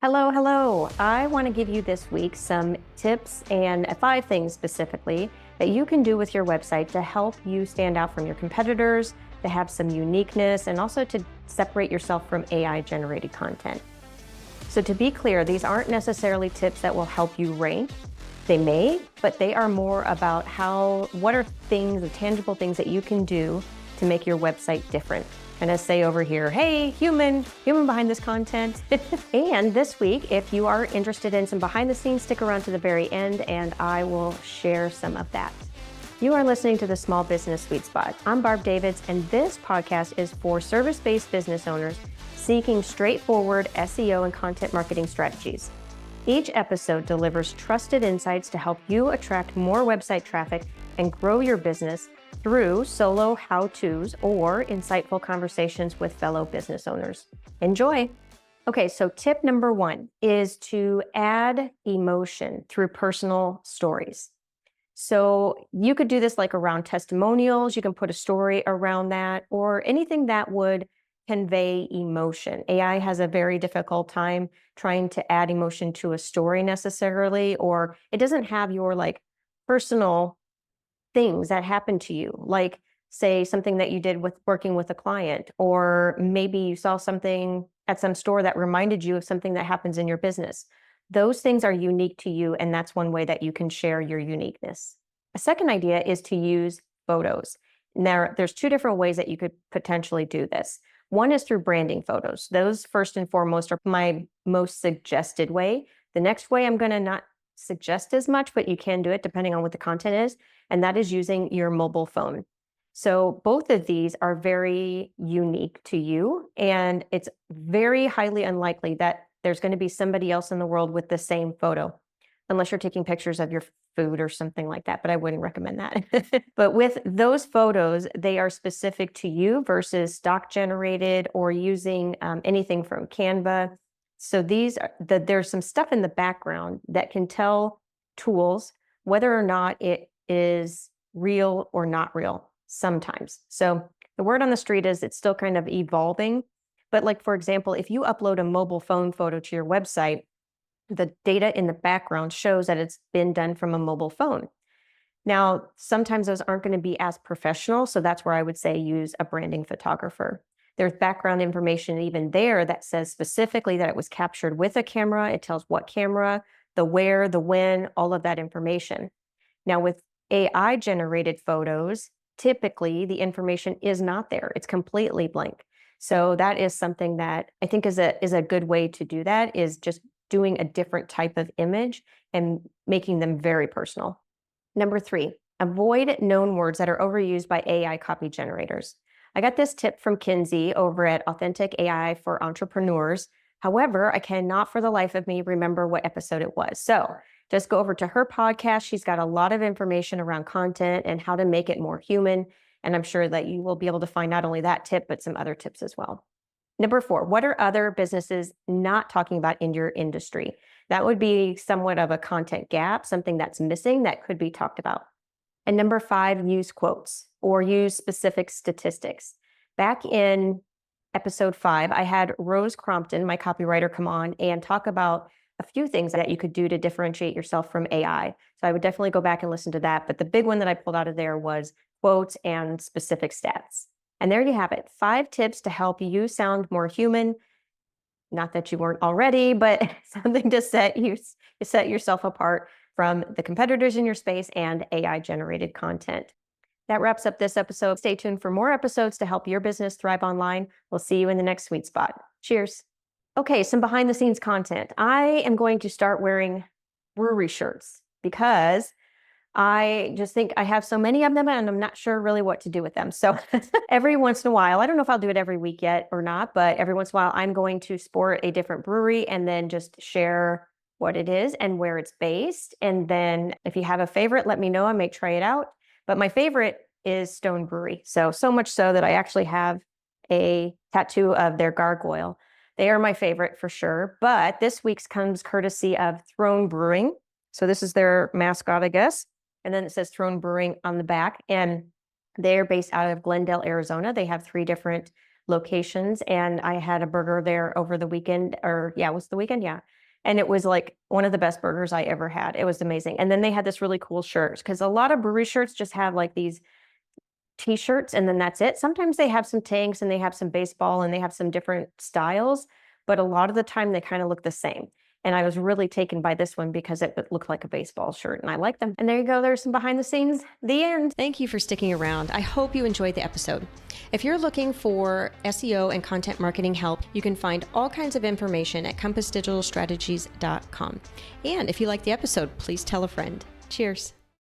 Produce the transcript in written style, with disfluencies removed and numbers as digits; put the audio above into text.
Hello, hello. I want to give you this week some tips and 5 things specifically that you can do with your website to help you stand out from your competitors, to have some uniqueness, and also to separate yourself from AI generated content. So to be clear, these aren't necessarily tips that will help you rank. They may, but they are more about what are things, the tangible things that you can do to make your website different. And I say over here, hey, human behind this content. And this week, if you are interested in some behind the scenes, stick around to the very end and I will share some of that. You are listening to the Small Business Sweet Spot. I'm Barb Davids, and this podcast is for service-based business owners seeking straightforward SEO and content marketing strategies. Each episode delivers trusted insights to help you attract more website traffic and grow your business through solo how-tos or insightful conversations with fellow business owners. Enjoy. Okay, so tip number 1 is to add emotion through personal stories. So you could do this like around testimonials. You can put a story around that or anything that would convey emotion. AI has a very difficult time trying to add emotion to a story necessarily, or it doesn't have your personal things that happen to you, like say something that you did with working with a client, or maybe you saw something at some store that reminded you of something that happens in your business. Those things are unique to you, and that's one way that you can share your uniqueness. A second idea is to use photos. Now, there's 2 different ways that you could potentially do this. One is through branding photos. Those first and foremost are my most suggested way. The next way I'm going to not suggest as much, but you can do it depending on what the content is, and that is using your mobile phone. So both of these are very unique to you, and it's very highly unlikely that there's going to be somebody else in the world with the same photo, unless you're taking pictures of your food or something like that, but I wouldn't recommend that. But with those photos, they are specific to you versus stock generated or using anything from Canva. So there's some stuff in the background that can tell tools whether or not it is real or not real sometimes. So the word on the street is it's still kind of evolving. But like, for example, if you upload a mobile phone photo to your website, the data in the background shows that it's been done from a mobile phone. Now, sometimes those aren't going to be as professional. So that's where I would say use a branding photographer. There's background information even there that says specifically that it was captured with a camera. It tells what camera, the where, the when, all of that information. Now, with AI generated photos, typically the information is not there. It's completely blank. So that is something that I think is a good way to do that, is just doing a different type of image and making them very personal. Number 3, avoid known words that are overused by AI copy generators. I got this tip from Kinsey over at Authentic AI for Entrepreneurs. However, I cannot for the life of me remember what episode it was. So just go over to her podcast. She's got a lot of information around content and how to make it more human. And I'm sure that you will be able to find not only that tip, but some other tips as well. Number 4, what are other businesses not talking about in your industry? That would be somewhat of a content gap, something that's missing that could be talked about. And number 5, use quotes or use specific statistics. Back in episode 5, I had Rose Crompton, my copywriter, come on and talk about a few things that you could do to differentiate yourself from AI. So I would definitely go back and listen to that. But the big one that I pulled out of there was quotes and specific stats. And there you have it, 5 tips to help you sound more human. Not that you weren't already, but something to set yourself apart from the competitors in your space and AI generated content. That wraps up this episode. Stay tuned for more episodes to help your business thrive online. We'll see you in the next sweet spot. Cheers. Okay, some behind the scenes content. I am going to start wearing brewery shirts because I just think I have so many of them and I'm not sure really what to do with them. So every once in a while, I don't know if I'll do it every week yet or not, but every once in a while I'm going to sport a different brewery and then just share what it is and where it's based. And then if you have a favorite, let me know. I may try it out. But my favorite is Stone Brewery. So much so that I actually have a tattoo of their gargoyle. They are my favorite for sure. But this week's comes courtesy of Throne Brewing. So this is their mascot, I guess. And then it says Throne Brewing on the back. And they're based out of Glendale, Arizona. They have 3 different locations, and I had a burger there over the weekend, or yeah, it was the weekend, yeah. And it was like one of the best burgers I ever had. It was amazing. And then they had this really cool shirt because a lot of brewery shirts just have like these t-shirts and then that's it. Sometimes they have some tanks and they have some baseball and they have some different styles, but a lot of the time they kind of look the same. And I was really taken by this one because it looked like a baseball shirt and I like them. And there you go. There's some behind the scenes. The end. Thank you for sticking around. I hope you enjoyed the episode. If you're looking for SEO and content marketing help, you can find all kinds of information at compassdigitalstrategies.com. And if you like the episode, please tell a friend. Cheers.